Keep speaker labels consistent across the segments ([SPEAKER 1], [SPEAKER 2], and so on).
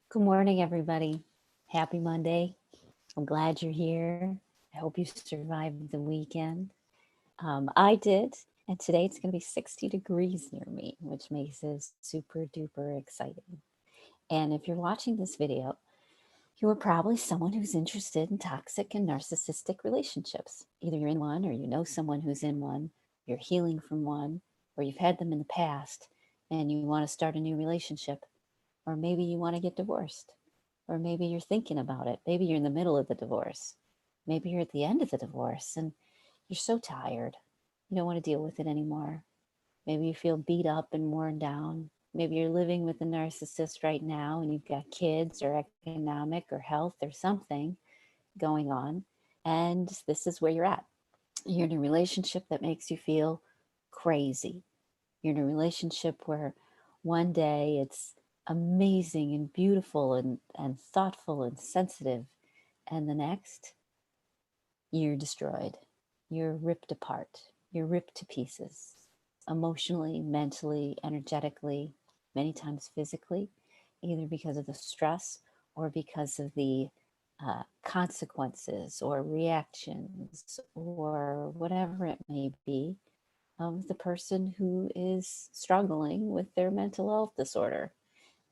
[SPEAKER 1] Good morning, everybody. Happy Monday. I'm glad you're here. I hope you survived the weekend. I did, and today it's going to be 60 degrees near me, which makes it super duper exciting. And if you're watching this video, you are probably someone who's interested in toxic and narcissistic relationships. Either you're in one, or you know someone who's in one, you're healing from one, or you've had them in the past and you want to start a new relationship, or maybe you want to get divorced. Or maybe you're thinking about it. Maybe you're in the middle of the divorce. Maybe you're at the end of the divorce and you're so tired. You don't want to deal with it anymore. Maybe you feel beat up and worn down. Maybe you're living with a narcissist right now and you've got kids or economic or health or something going on. And this is where you're at. You're in a relationship that makes you feel crazy. You're in a relationship where one day it's amazing and beautiful and thoughtful and sensitive, and the next, you're destroyed. You're ripped apart. You're ripped to pieces, emotionally, mentally, energetically, many times physically, either because of the stress or because of the consequences or reactions or whatever it may be of the person who is struggling with their mental health disorder.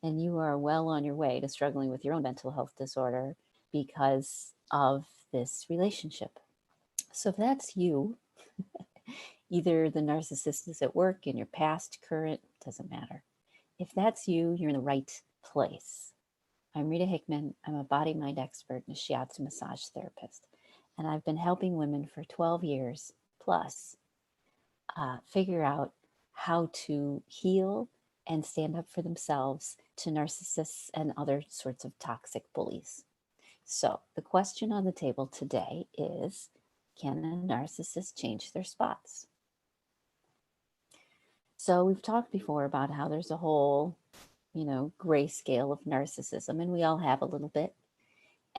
[SPEAKER 1] And you are well on your way to struggling with your own mental health disorder because of this relationship. So if that's you, either the narcissist is at work in your past, current, doesn't matter. If that's you, you're in the right place. I'm Rita Hickman. I'm a body mind expert and a shiatsu massage therapist. And I've been helping women for 12 years plus figure out how to heal and stand up for themselves to narcissists and other sorts of toxic bullies. So, the question on the table today is, can a narcissist change their spots? So, we've talked before about how there's a whole, gray scale of narcissism, and we all have a little bit.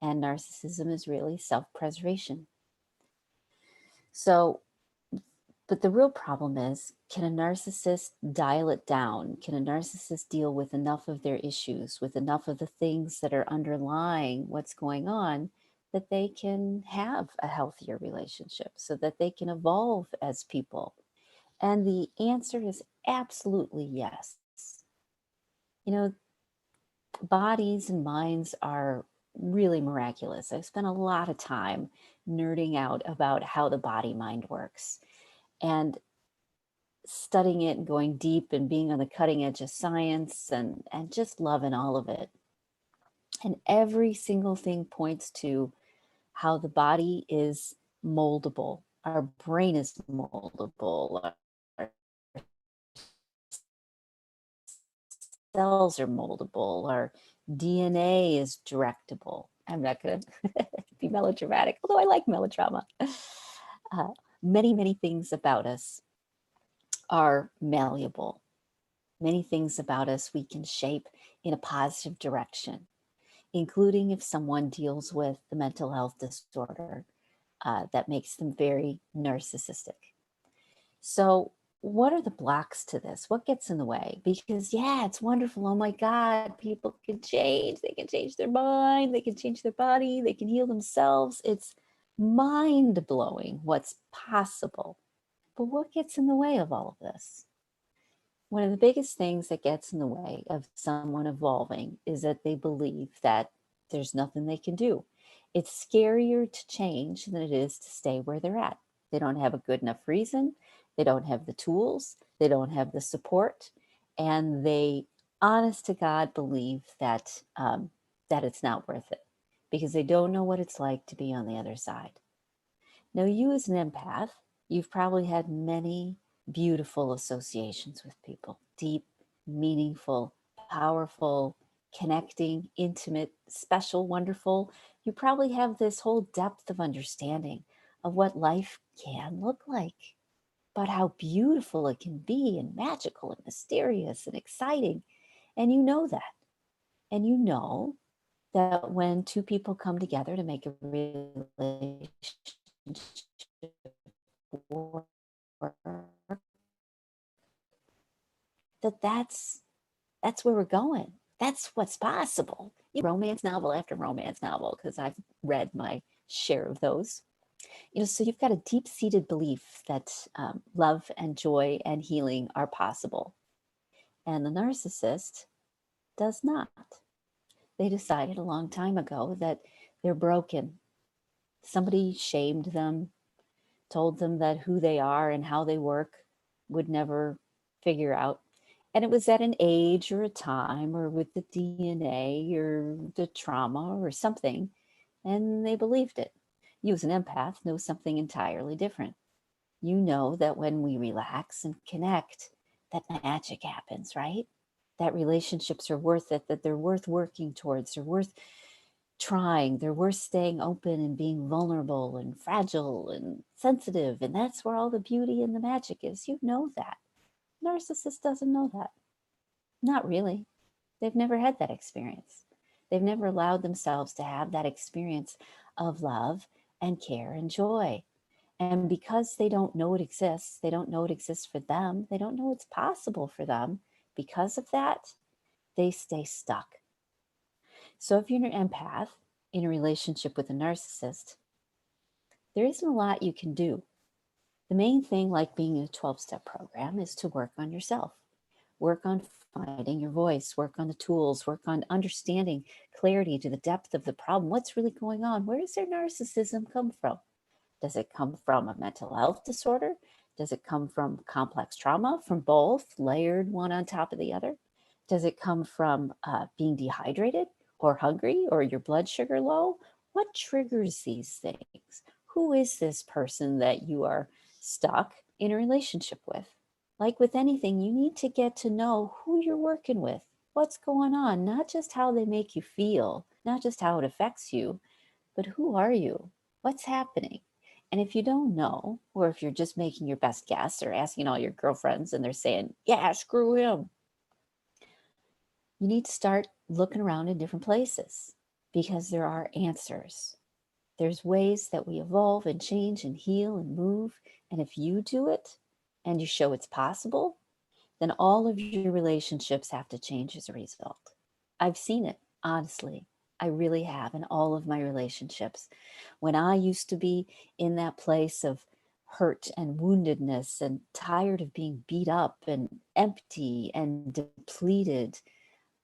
[SPEAKER 1] And narcissism is really self preservation. So, but the real problem is, can a narcissist dial it down? Can a narcissist deal with enough of their issues, with enough of the things that are underlying what's going on, that they can have a healthier relationship, so that they can evolve as people? And the answer is absolutely yes. You know, bodies and minds are really miraculous. I've spent a lot of time nerding out about how the body mind works. And studying it and going deep and being on the cutting edge of science and just loving all of it. And every single thing points to how the body is moldable. Our brain is moldable. Our cells are moldable. Our DNA is directable. I'm not going to be melodramatic, although I like melodrama. Uh, many things about us are malleable. Many things about us we can shape in a positive direction, including if someone deals with the mental health disorder that makes them very narcissistic. So, what are the blocks to this? What gets in the way? Because, yeah, it's wonderful. Oh my God, people can change. They can change their mind, they can change their body, they can heal themselves. It's mind blowing what's possible. But what gets in the way of all of this? One of the biggest things that gets in the way of someone evolving is that they believe that there's nothing they can do. It's scarier to change than it is to stay where they're at. They don't have a good enough reason. They don't have the tools. They don't have the support. And they, honest to God, believe that it's not worth it because they don't know what it's like to be on the other side. Now, you as an empath, you've probably had many beautiful associations with people, deep, meaningful, powerful, connecting, intimate, special, wonderful. You probably have this whole depth of understanding of what life can look like, but how beautiful it can be and magical and mysterious and exciting. And you know that. And you know that when two people come together to make a relationship work, that's where we're going. That's what's possible. romance novel after romance novel, because I've read my share of those. So you've got a deep-seated belief that love and joy and healing are possible. And the narcissist does not. They decided a long time ago that they're broken. Somebody shamed them, told them that who they are and how they work would never figure out. And it was at an age or a time or with the DNA or the trauma or something. And they believed it. You, as an empath, know something entirely different. You know that when we relax and connect, that magic happens, right? That relationships are worth it, that they're worth working towards, they're worth trying, they're worth staying open and being vulnerable and fragile and sensitive. And that's where all the beauty and the magic is. You know that. Narcissist doesn't know that. Not really. They've never had that experience. They've never allowed themselves to have that experience of love and care and joy. And because they don't know it exists, they don't know it exists for them, they don't know it's possible for them. Because of that, they stay stuck. So if you're an empath in a relationship with a narcissist, there isn't a lot you can do. The main thing, like being in a 12-step program, is to work on yourself. Work on finding your voice, work on the tools, work on understanding clarity to the depth of the problem. What's really going on? Where does their narcissism come from? Does it come from a mental health disorder? Does it come from complex trauma, from both, layered one on top of the other? Does it come from being dehydrated or hungry or your blood sugar low? What triggers these things? Who is this person that you are stuck in a relationship with? Like with anything, you need to get to know who you're working with, what's going on, not just how they make you feel, not just how it affects you, but who are you? What's happening? And if you don't know, or if you're just making your best guess or asking all your girlfriends and they're saying, yeah, screw him, you need to start looking around in different places because there are answers. There's ways that we evolve and change and heal and move. And if you do it and you show it's possible, then all of your relationships have to change as a result. I've seen it, honestly. I really have in all of my relationships. When I used to be in that place of hurt and woundedness and tired of being beat up and empty and depleted,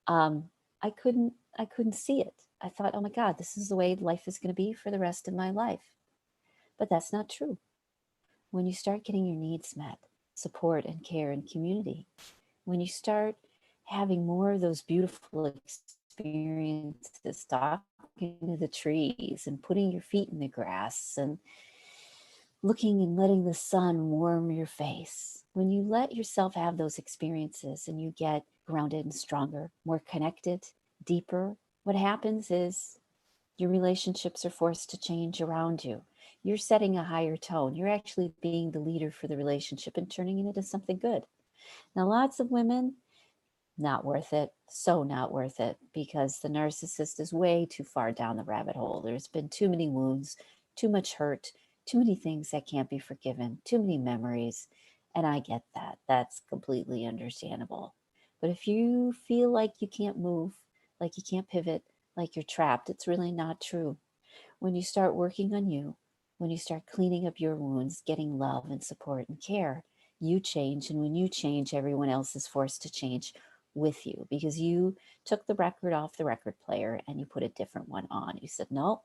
[SPEAKER 1] um, I couldn't see it. I thought, oh my God, this is the way life is going to be for the rest of my life. But that's not true. When you start getting your needs met, support and care and community, when you start having more of those beautiful experiences, talking to the trees and putting your feet in the grass and looking and letting the sun warm your face, when you let yourself have those experiences and you get grounded and stronger, more connected, deeper, what happens is your relationships are forced to change around you. You're setting a higher tone. You're actually being the leader for the relationship and turning it into something good. Now, lots of women, not worth it. So not worth it because the narcissist is way too far down the rabbit hole. There's been too many wounds, too much hurt, too many things that can't be forgiven, too many memories. And I get that. That's completely understandable. But if you feel like you can't move, like you can't pivot, like you're trapped, it's really not true. When you start working on you, when you start cleaning up your wounds, getting love and support and care, you change. And when you change, everyone else is forced to change with you because you took the record off the record player and you put a different one on. You said, no,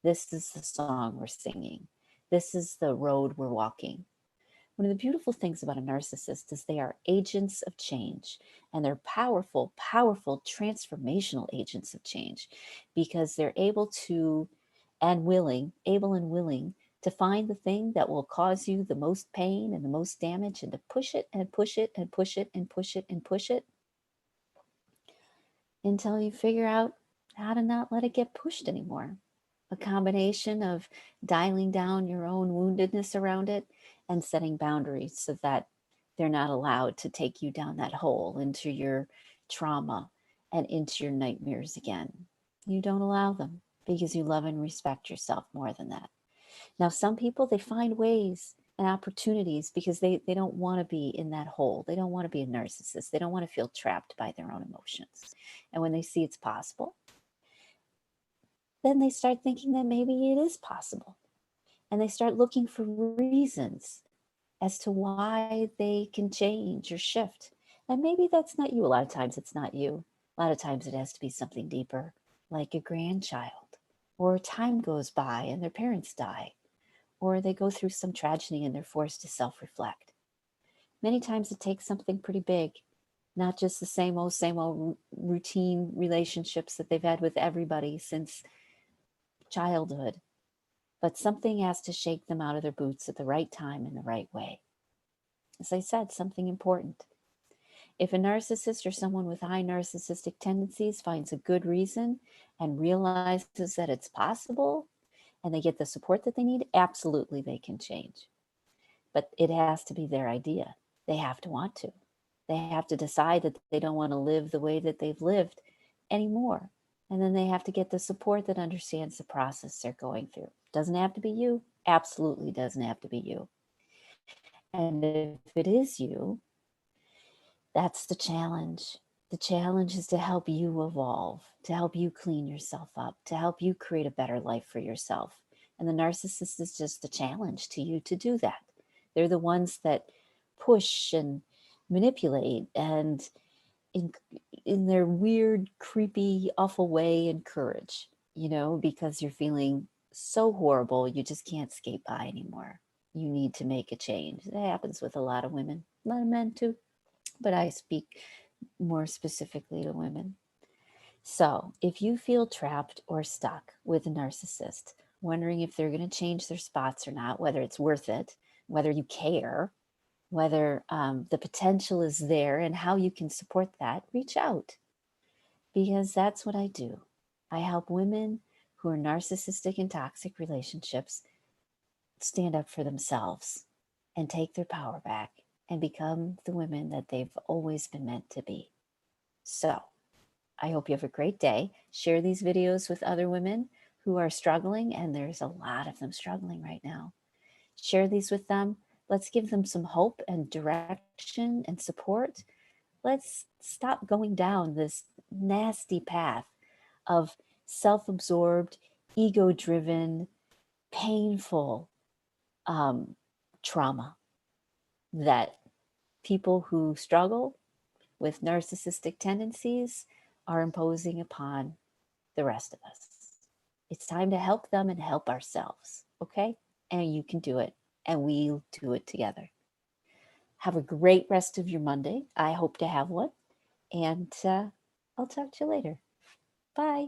[SPEAKER 1] this is the song we're singing. This is the road we're walking. One of the beautiful things about a narcissist is they are agents of change, and they're powerful, powerful transformational agents of change because they're able and willing to find the thing that will cause you the most pain and the most damage and to push it and push it and push it and push it and push it until you figure out how to not let it get pushed anymore. A combination of dialing down your own woundedness around it and setting boundaries so that they're not allowed to take you down that hole into your trauma and into your nightmares again. You don't allow them because you love and respect yourself more than that. Now, some people, they find ways and opportunities because they don't want to be in that hole. They don't want to be a narcissist. They don't want to feel trapped by their own emotions. And when they see it's possible, then they start thinking that maybe it is possible. And they start looking for reasons as to why they can change or shift. And maybe that's not you. A lot of times it's not you. A lot of times it has to be something deeper, like a grandchild, or time goes by and their parents die, or they go through some tragedy and they're forced to self reflect. Many times it takes something pretty big, not just the same old routine relationships that they've had with everybody since childhood, but something has to shake them out of their boots at the right time in the right way. As I said, something important. If a narcissist or someone with high narcissistic tendencies finds a good reason and realizes that it's possible and they get the support that they need, absolutely they can change. But it has to be their idea. They have to want to. They have to decide that they don't want to live the way that they've lived anymore. And then they have to get the support that understands the process they're going through. Doesn't have to be you. Absolutely doesn't have to be you. And if it is you, that's the challenge. The challenge is to help you evolve, to help you clean yourself up, to help you create a better life for yourself. And the narcissist is just a challenge to you to do that. They're the ones that push and manipulate and in, in their weird, creepy, awful way encourage, because you're feeling so horrible, you just can't skate by anymore. You need to make a change. That happens with a lot of women, a lot of men too, but I speak more specifically to women. So, if you feel trapped or stuck with a narcissist, wondering if they're going to change their spots or not, whether it's worth it, whether you care, whether the potential is there and how you can support that, reach out, because that's what I do. I help women who are narcissistic and toxic relationships stand up for themselves and take their power back and become the women that they've always been meant to be. So, I hope you have a great day. Share these videos with other women who are struggling, and there's a lot of them struggling right now. Share these with them. Let's give them some hope and direction and support. Let's stop going down this nasty path of self absorbed, ego driven, painful trauma that people who struggle with narcissistic tendencies are imposing upon the rest of us. It's time to help them and help ourselves, okay? And you can do it, and we'll do it together. Have a great rest of your Monday. I hope to have one, and I'll talk to you later. Bye.